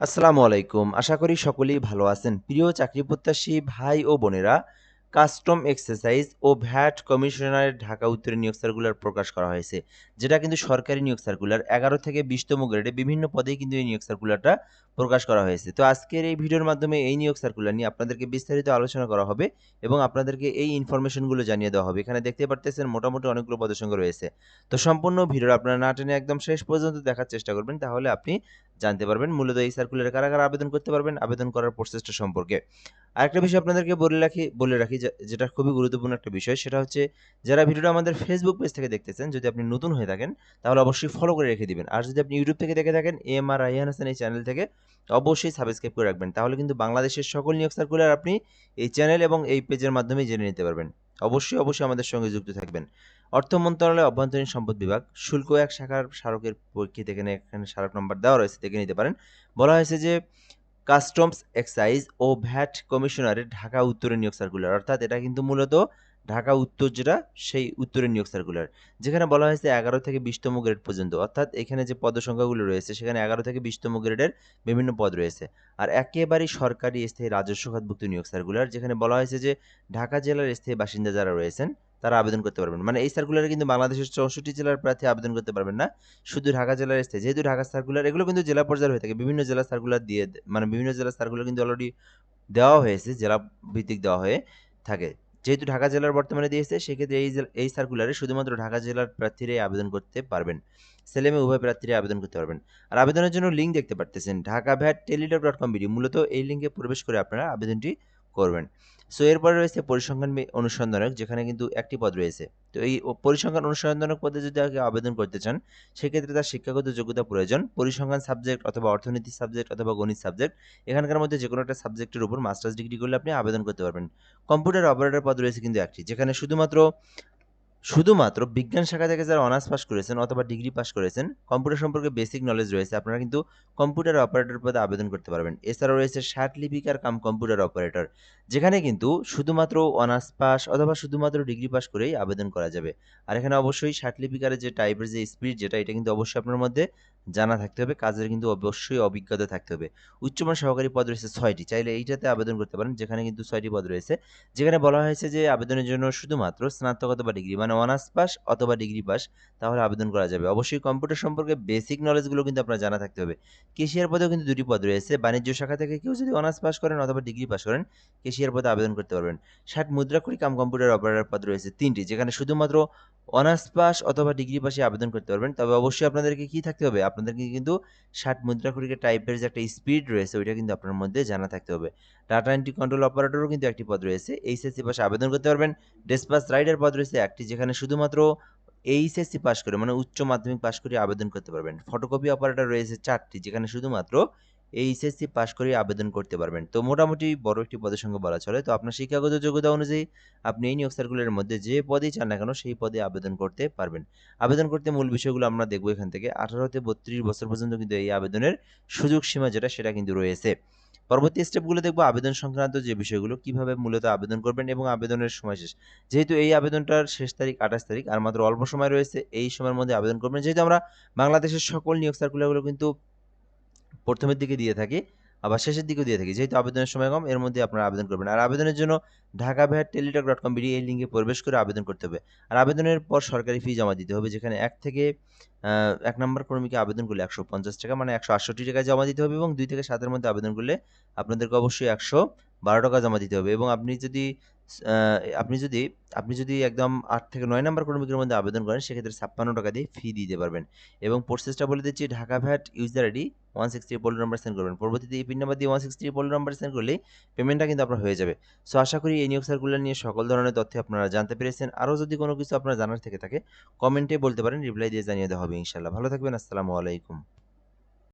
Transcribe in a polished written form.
আসসালামু আলাইকুম। আশা করি সকলেই ভালো আছেন। প্রিয় চাকরি প্রত্যাশী ভাই ও বোনেরা, কাস্টম এক্সারসাইজ ও ভ্যাট কমিশনারের ঢাকা উত্তরের নিয়োগ সার্কুলার প্রকাশ করা হয়েছে। যেটা কিন্তু সরকারি নিয়োগ সার্কুলার ১১ থেকে ২০তম গ্রেডে বিভিন্ন পদেই কিন্তু এই নিয়োগ সার্কুলারটা প্রকাশ করা হয়েছে। তো আজকের এই ভিডিওর মাধ্যমে এই নিয়োগ সার্কুলার নিয়ে আপনাদেরকে বিস্তারিত আলোচনা করা হবে এবং আপনাদেরকে এই ইনফরমেশনগুলো জানিয়ে দেওয়া হবে। এখানে দেখতে পারতেছেন মোটামুটি অনেকগুলো পদের সংখ্যা রয়েছে। তো সম্পূর্ণ ভিডিওটা আপনারা না টেনে একদম শেষ পর্যন্ত দেখার চেষ্টা করবেন। তাহলে আপনি জানতে পারবেন মূলত এই সার্কুলারে কারা আবেদন করতে পারবেন, আবেদন করার প্রসেসটা সম্পর্কে। আরেকটা বিষয় আপনাদেরকে বলে রাখি যেটা খুবই গুরুত্বপূর্ণ একটা বিষয় সেটা হচ্ছে যারা ভিডিওটা আমাদের ফেসবুক পেজ থেকে দেখতেছেন, যদি আপনি নতুন হয়ে থাকেন তাহলে অবশ্যই ফলো করে রেখে দিবেন। আর যদি আপনি ইউটিউব থেকে দেখে থাকেন এএমআর রায়হান হাসান এই চ্যানেল থেকে অবশ্যই সাবস্ক্রাইব করে রাখবেন। তাহলে কিন্তু বাংলাদেশের সকল নিয়োগ সার্কুলার আপনি এই চ্যানেল এবং এই পেজের মাধ্যমেই জেনে নিতে পারবেন। অবশ্যই আমাদের সঙ্গে যুক্ত থাকবেন। অর্থ মন্ত্রণালয় অভ্যন্তরীণ সম্পদ বিভাগ শুল্ক এক শাখার স্মারকের পরীক্ষিত এখানে স্মারক নম্বর দেওয়া রয়েছে, দেখে নিতে পারেন। বলা হয়েছে যে কাস্টমস এক্সাইজ ও ভ্যাট কমিশনারের ঢাকা উত্তরের নিয়োগ সার্কুলার, অর্থাৎ এটা কিন্তু মূলত ঢাকা উত্তর যেটা সেই উত্তরের নিয়োগ সার্কুলার, যেখানে বলা হয়েছে ১১ থেকে ২০তম গ্রেড পর্যন্ত, অর্থাৎ এখানে যে পদ সংখ্যাগুলো রয়েছে সেখানে ১১ থেকে ২০তম গ্রেডের বিভিন্ন পদ রয়েছে। আর একেবারেই সরকারি স্থায়ী রাজস্ব খাতভুক্ত নিয়োগ সার্কুলার, যেখানে বলা হয়েছে যে ঢাকা জেলার স্থায়ী বাসিন্দা যারা রয়েছেন তারা আবেদন করতে পারবেন। মানে এই সার্কুলারে কিন্তু বাংলাদেশের ৬৪ জেলার প্রার্থী আবেদন করতে পারবেন না, শুধু ঢাকা জেলার স্থায়ী। যেহেতু ঢাকা সার্কুলার এগুলো কিন্তু জেলা পর্যায়ের হয়ে থাকে, বিভিন্ন জেলা সার্কুলার মানে বিভিন্ন জেলার সার্কুলার কিন্তু অলরেডি দেওয়া হয়েছে, জেলা ভিত্তিক দেওয়া হয়ে থাকে। যেহেতু ঢাকা জেলার বর্তমানে দিয়েছে, সেক্ষেত্রে এই সার্কুলারে শুধুমাত্র ঢাকা জেলার প্রার্থীরাই আবেদন করতে পারবেন। ছেলে-মেয়ে উভয় প্রার্থীরাই আবেদন করতে পারবেন। আর আবেদনের জন্য লিঙ্ক দেখতে পারতেছেন ঢাকা-ভ্যাট-টেলিটক.com/বিডি, মূলত এই লিঙ্কে প্রবেশ করে আপনারা আবেদনটি করবেন। সো এরপরে রয়েছে পরিসংখ্যান অনুসন্ধানক, যেখানে কিন্তু একটি পদ রয়েছে। তো এই পরিসংখ্যান অনুসন্ধানক পদে যদি কেউ আবেদন করতে চান, সেক্ষেত্রে তার শিক্ষাগত যোগ্যতা প্রয়োজন। পরিসংখ্যান সাবজেক্ট অথবা অর্থনীতি সাবজেক্ট অথবা গণিত সাবজেক্ট, এখানকার মধ্যে যেকোনো একটা সাবজেক্টের উপর মাস্টার্স ডিগ্রি করলে আপনি আবেদন করতে পারবেন। কম্পিউটার অপারেটর পদ রয়েছে কিন্তু একটি, যেখানে শুধুমাত্র বিজ্ঞান শাখা থেকে যারা অনার্স পাস করেছেন অথবা ডিগ্রি পাস করেছেন, কম্পিউটার সম্পর্কে বেসিক নলেজ রয়েছে, আপনারা কিন্তু কম্পিউটার অপারেটর পদে আবেদন করতে পারবেন। এছাড়াও রয়েছে ষাট লিপিকার কাম কম্পিউটার অপারেটর, যেখানে কিন্তু শুধুমাত্র অনার্স পাস অথবা শুধুমাত্র ডিগ্রি পাস করেই আবেদন করা যাবে। আর এখানে অবশ্যই ষাট লিপিকারের যে টাইপের যে স্পিড যেটা, এটা কিন্তু অবশ্যই আপনার মধ্যে জানা থাকতে হবে, কাজের কিন্তু অবশ্যই অভিজ্ঞতা থাকতে হবে। উচ্চমান সহকারী পদ রয়েছে ৬টি, চাইলে এইটাতে আবেদন করতে পারেন, যেখানে কিন্তু ৬টি পদ রয়েছে। যেখানে বলা হয়েছে যে আবেদনের জন্য শুধুমাত্র স্নাতক অথবা ডিগ্রি মানে অনার্স পাস অথবা ডিগ্রি পাস, তাহলে আবেদন করা যাবে। অবশ্যই কম্পিউটার সম্পর্কে বেসিক নলেজগুলো কিন্তু আপনার জানা থাকতে হবে। কেশিয়ার পদেও কিন্তু দুটি পদ রয়েছে। বাণিজ্য শাখা থেকে কেউ যদি অনার্স পাস করেন অথবা ডিগ্রি পাস করেন, কেশিয়ার পদে আবেদন করতে পারবেন। ৬০ মুদ্রাক্ষরী কাম কম্পিউটার অপারেটর পদ রয়েছে ৩টি, যেখানে শুধুমাত্র অনার্স পাস অথবা ডিগ্রি পাসে আবেদন করতে পারবেন। তবে অবশ্যই আপনাদেরকে কি থাকতে হবে, আপনাদেরকে কিন্তু ৬০ মুদ্রাক্ষরীকে টাইপের যে একটা স্পিড রয়েছে ওইটা কিন্তু আপনার মধ্যে জানা থাকতে হবে। ডাটা এন্ট্রি কন্ট্রোল অপারেটরও কিন্তু একটি পদ রয়েছে, এইচএসসি পাশে আবেদন করতে পারবেন। ডেসপাস রাইডার পদ রয়েছে একটি, যেখানে শুধুমাত্র এইচএসসি পাস করে মানে উচ্চ মাধ্যমিক পাস করে আবেদন করতে পারবেন। ফটোকপি অপারেটর রয়েছে ৪টি, যেখানে শুধুমাত্র এইচএসসি পাস করে আবেদন করতে পারবেন। তো মোটামুটি বড় একটি পদের সঙ্গে বলা চলে। তো আপনার শিক্ষাগত যোগ্যতা অনুযায়ী আপনি এই নিয়োগ সার্কুলারের মধ্যে যে পদেই চান না কেন সেই পদে আবেদন করতে পারবেন। আবেদন করতে মূল বিষয়গুলো আমরা দেখব এখান থেকে। ১৮ হতে ৩২ বছর পর্যন্ত কিন্তু এই আবেদনের সুযোগ সীমা যেটা সেটা কিন্তু রয়েছে। পরবর্তী স্টেপগুলো দেখব আবেদন সংক্রান্ত যে বিষয়গুলো, কিভাবে মূলত আবেদন করবেন এবং আবেদনের সময় শেষ। যেহেতু এই আবেদনটার শেষ তারিখ ২৮ তারিখ, আর মাত্র অল্প সময় রয়েছে, এই সময়ের মধ্যে আবেদন করবেন। যেহেতু আমরা বাংলাদেশের সকল নিয়োগ সার্কুলারগুলো কিন্তু প্রথমের দিকে দিয়ে থাকি, আবার শেষের দিকেও দিয়ে থাকি। যেহেতু আবেদনের সময় কম, এর মধ্যে আপনারা আবেদন করবেন। আর আবেদনের জন্য ঢাকা-ভ্যাট-টেলিটক.com/বিডি এই লিঙ্কে প্রবেশ করে আবেদন করতে হবে। আর আবেদনের পর সরকারি ফি জমা দিতে হবে, যেখানে ১ থেকে ১ নাম্বার কর্মীকে আবেদন করলে ৳১৫০ মানে ৳১৬৮ জমা দিতে হবে, এবং ২ থেকে ৭ এর মধ্যে আবেদন করলে আপনাদেরকে অবশ্যই ৳১১২ জমা দিতে হবে। এবং আপনি যদি আ আপনি যদি আপনি যদি একদম ৮ থেকে ৯ নাম্বার কর্মীকের মধ্যে আবেদন করেন, সেক্ষেত্রে ৳৫৬ দিয়ে ফি দিতে পারবেন। এবং প্রসেসটা বলে দিচ্ছি, ঢাকা ভ্যাট ইউজার আইডি 163 পোল নাম্বার সেন্ড করবেন। পরবর্তীতে এই পিন নাম্বার দিয়ে 163 পোল নাম্বার সেন্ড করলেই পেমেন্টটা কিন্তু আপনার হয়ে যাবে। সো আশা করি এই নিয়োগ সার্কুলার নিয়ে সকল ধরনের তথ্য আপনারা জানতে পেরেছেন। আরও যদি কোনো কিছু আপনার জানার থেকে থাকে কমেন্টে বলতে পারেন, রিপ্লাই দিয়ে জানিয়ে দেওয়া হবে ইনশাআল্লাহ। ভালো থাকবেন। আসসালামু আলাইকুম।